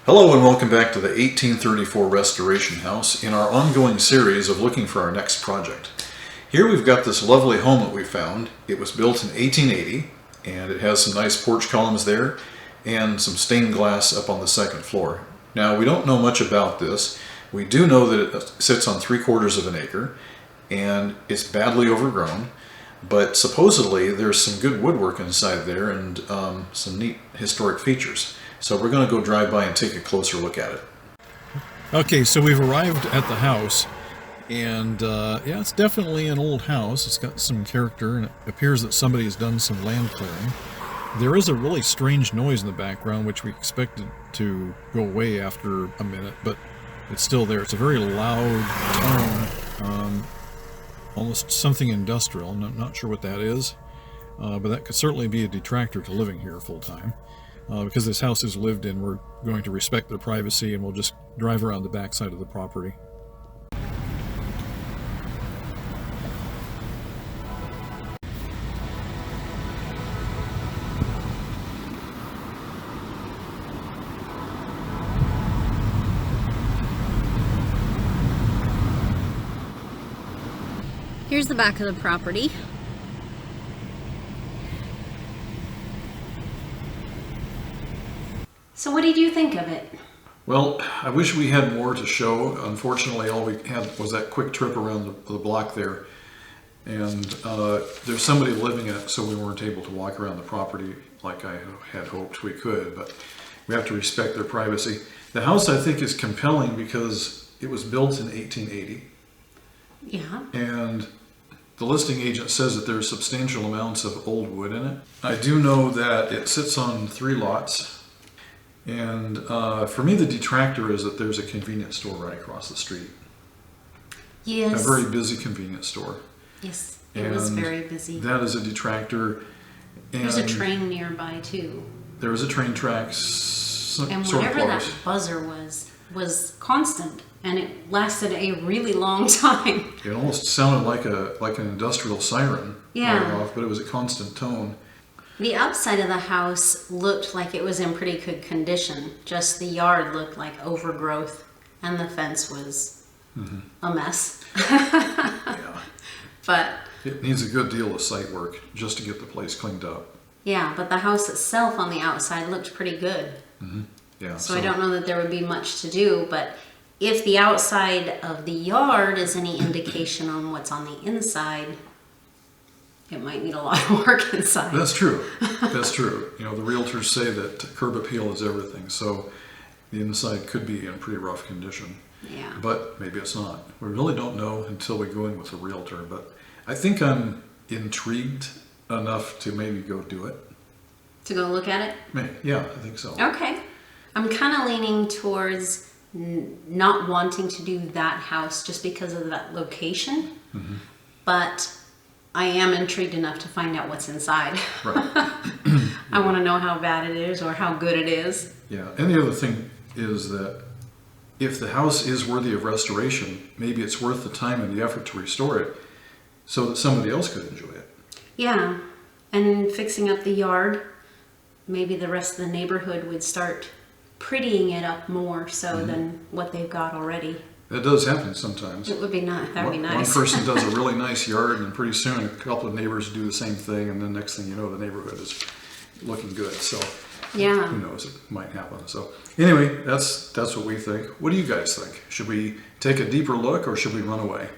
Hello and welcome back to the 1834 Restoration House in our ongoing series of looking for our next project. Here we've got this lovely home that we found. It was built in 1880 and it has some nice porch columns there and some stained glass up on the second floor. Now we don't know much about this. We do know that it sits on 3/4 of an acre and it's badly overgrown, but supposedly there's some good woodwork inside there and some neat historic features. So we're going to go drive by and take a closer look at it. Okay, so we've arrived at the house, and yeah, it's definitely an old house. It's got some character, and it appears that somebody has done some land clearing. There is a really strange noise in the background, which we expected to go away after a minute, but it's still there. It's a very loud tone, almost something industrial. I'm not sure what that is, but that could certainly be a detractor to living here full time. Because this house is lived in, we're going to respect their privacy and we'll just drive around the back side of the property. Here's the back of the property. So what did you think of it? Well, I wish we had more to show. Unfortunately, all we had was that quick trip around the block there. And there's somebody living in it, so we weren't able to walk around the property like I had hoped we could. But we have to respect their privacy. The house, I think, is compelling because it was built in 1880. Yeah. And the listing agent says that there's substantial amounts of old wood in it. I do know that it sits on 3 lots. And for me, the detractor is that there's a convenience store right across the street. Yes. A very busy convenience store. Yes, it was very busy. That is a detractor. And there's a train nearby too. There was a train tracks and sort of whatever close. that buzzer was constant, and it lasted a really long time. It almost sounded like an industrial siren. Yeah. Right off, but it was a constant tone. The outside of the house looked like it was in pretty good condition. Just the yard looked like overgrowth, and the fence was a mess. Yeah. But it needs a good deal of site work just to get the place cleaned up. yeah, but the house itself on the outside looked pretty good. Yeah. So I don't know that there would be much to do, but if the outside of the yard is any indication on what's on the inside, it might need a lot of work inside. That's true. That's true. You know, the realtors say that curb appeal is everything, so the inside could be in pretty rough condition. Yeah. But maybe it's not. We really don't know until we go in with a realtor, but I think I'm intrigued enough to maybe go do it. To go look at it? Maybe. Yeah, I think so. Okay. I'm kind of leaning towards not wanting to do that house just because of that location, but I am intrigued enough to find out what's inside. Right. I want to know how bad it is or how good it is. Yeah, and the other thing is that if the house is worthy of restoration, maybe it's worth the time and the effort to restore it so that somebody else could enjoy it. Yeah, and fixing up the yard, maybe the rest of the neighborhood would start prettying it up more so than what they've got already. That does happen sometimes. It would be nice. That would be nice. One person does a really nice yard, and pretty soon a couple of neighbors do the same thing, and then next thing you know, the neighborhood is looking good. So Yeah. who knows? It might happen. So anyway, that's what we think. What do you guys think? Should we take a deeper look, or should we run away?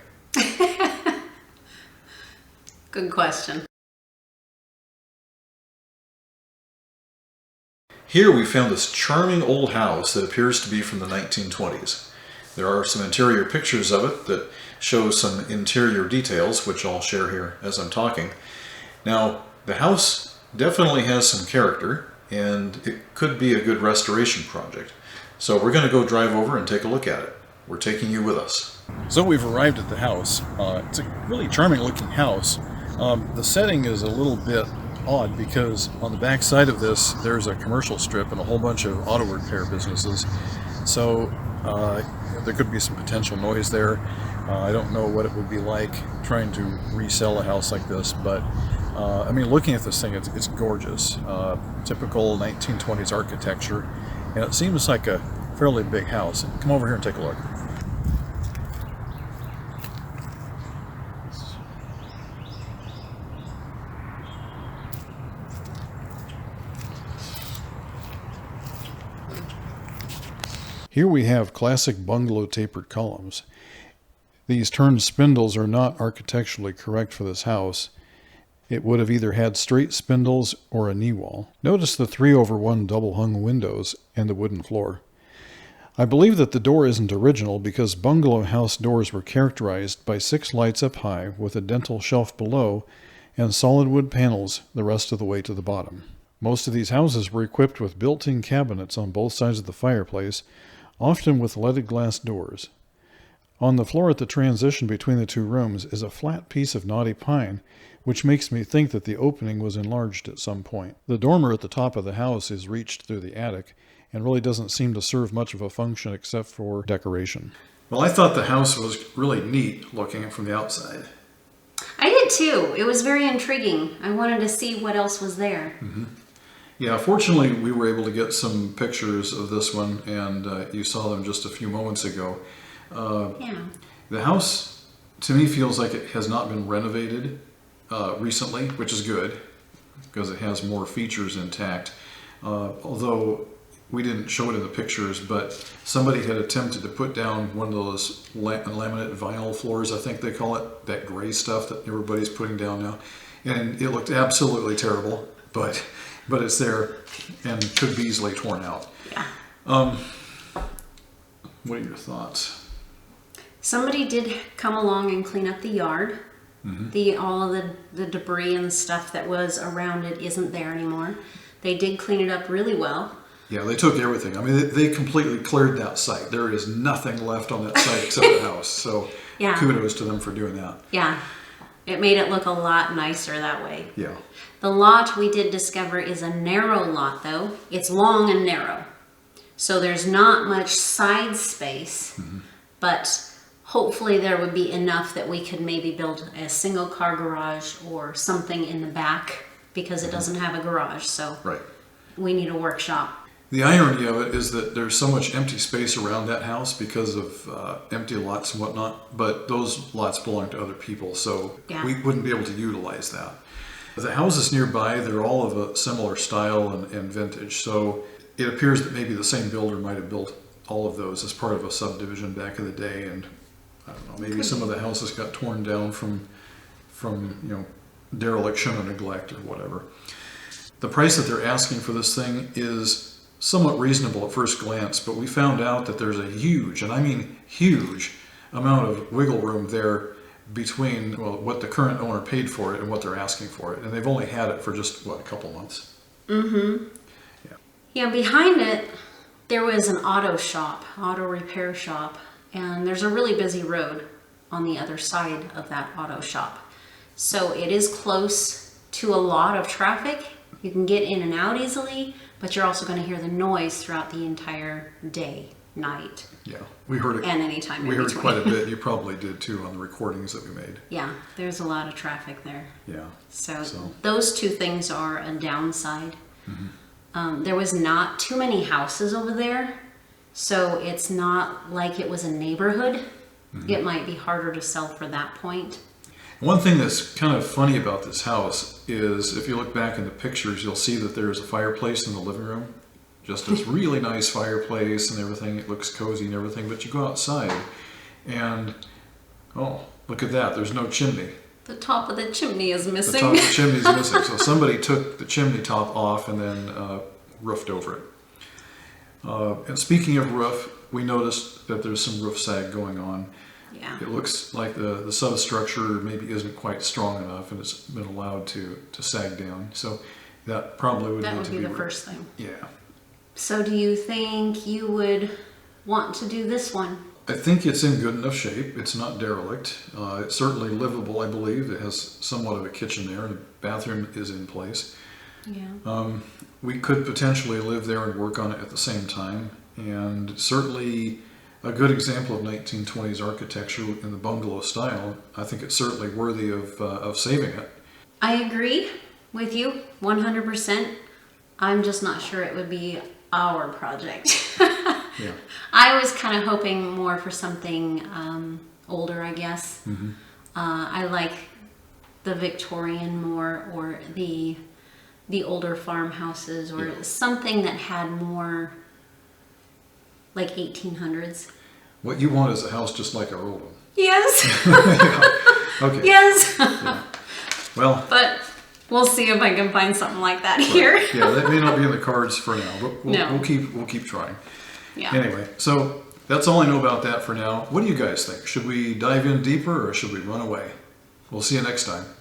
Good question. Here we found this charming old house that appears to be from the 1920s. There are some interior pictures of it that show some interior details, which I'll share here as I'm talking. Now, the house definitely has some character, and it could be a good restoration project. So we're going to go drive over and take a look at it. We're taking you with us. So we've arrived at the house. It's a really charming looking house. The setting is a little bit odd because on the back side of this there's a commercial strip and a whole bunch of auto repair businesses. So there could be some potential noise there. I don't know what it would be like trying to resell a house like this, but I mean, looking at this thing, it's gorgeous. Typical 1920s architecture, And it seems like a fairly big house. Come over here and take a look. Here we have classic bungalow tapered columns. These turned spindles are not architecturally correct for this house. It would have either had straight spindles or a knee wall. Notice the 3/1 double hung windows and the wooden floor. I believe that the door isn't original because bungalow house doors were characterized by 6 lights up high with a dentil shelf below and solid wood panels the rest of the way to the bottom. Most of these houses were equipped with built-in cabinets on both sides of the fireplace, often with leaded glass doors. On the floor at the transition between the 2 rooms is a flat piece of knotty pine, which makes me think that the opening was enlarged at some point. The dormer at the top of the house is reached through the attic and really doesn't seem to serve much of a function except for decoration. Well, I thought the house was really neat looking from the outside. I did too. It was very intriguing. I wanted to see what else was there. Yeah, fortunately we were able to get some pictures of this one, and you saw them just a few moments ago. Yeah. The house, to me, feels like it has not been renovated recently, which is good because it has more features intact. Although we didn't show it in the pictures, but somebody had attempted to put down one of those laminate vinyl floors, I think they call it, that gray stuff that everybody's putting down now. And it looked absolutely terrible, but it's there and could be easily torn out. Yeah. What are your thoughts? Somebody did come along and clean up the yard. All of the debris and stuff that was around it isn't there anymore. They did clean it up really well. Yeah, they took everything. I mean, they completely cleared that site. There is nothing left on that site except the house. So Yeah. kudos to them for doing that. Yeah. It made it look a lot nicer that way. Yeah. The lot we did discover is a narrow lot though. It's long and narrow. So there's not much side space, but hopefully there would be enough that we could maybe build a single car garage or something in the back because it doesn't have a garage. So Right. we need a workshop. The irony of it is that there's so much empty space around that house because of empty lots and whatnot, but those lots belong to other people, so Yeah. we wouldn't be able to utilize that. The houses nearby, they're all of a similar style and vintage, so it appears that maybe the same builder might have built all of those as part of a subdivision back in the day, and I don't know, maybe some of the houses got torn down from dereliction or neglect or whatever. The price that they're asking for this thing is somewhat reasonable at first glance, but we found out that there's a huge, and I mean huge, amount of wiggle room there between what the current owner paid for it and what they're asking for it. And they've only had it for just, a couple months. Yeah, behind it, there was an auto repair shop, and there's a really busy road on the other side of that auto shop. So it is close to a lot of traffic. You can get in and out easily, but you're also going to hear the noise throughout the entire day, night, Yeah, we heard it. and anytime We in heard between. quite a bit. You probably did too on the recordings that we made. Yeah, there's a lot of traffic there. Yeah. So So- those two things are a downside. There was not too many houses over there, so it's not like it was a neighborhood. It might be harder to sell for that point. One thing that's kind of funny about this house is if you look back in the pictures, you'll see that there's a fireplace in the living room. Just this really nice fireplace and everything. It looks cozy and everything, but you go outside and, oh, look at that. There's no chimney. The top of the chimney is The missing. top of the chimney is missing. So somebody took the chimney top off and then roofed over it. And speaking of roof, we noticed that there's some roof sag going on. Yeah. It looks like the substructure maybe isn't quite strong enough and it's been allowed to sag down. So that probably would That need would to be be the first thing. Yeah. So do you think you would want to do this one? I think it's in good enough shape. It's not derelict. It's certainly livable, I believe. It has somewhat of a kitchen there and a bathroom is in place. Yeah. We could potentially live there and work on it at the same time. And certainly a good example of 1920s architecture in the bungalow style. I think it's certainly worthy of saving it. I agree with you 100%. I'm just not sure it would be our project. Yeah. I was kind of hoping more for something older, I guess. I like the Victorian more, or the older farmhouses, or something that had more like 1800s. What you want is a house just like our old one. Yes. Okay. Yes. Yeah. Well, But we'll see if I can find something like that here. yeah, that may not be in the cards for now, but No. we'll keep trying. Yeah. Anyway, so that's all I know about that for now. What do you guys think? Should we dive in deeper or should we run away? We'll see you next time.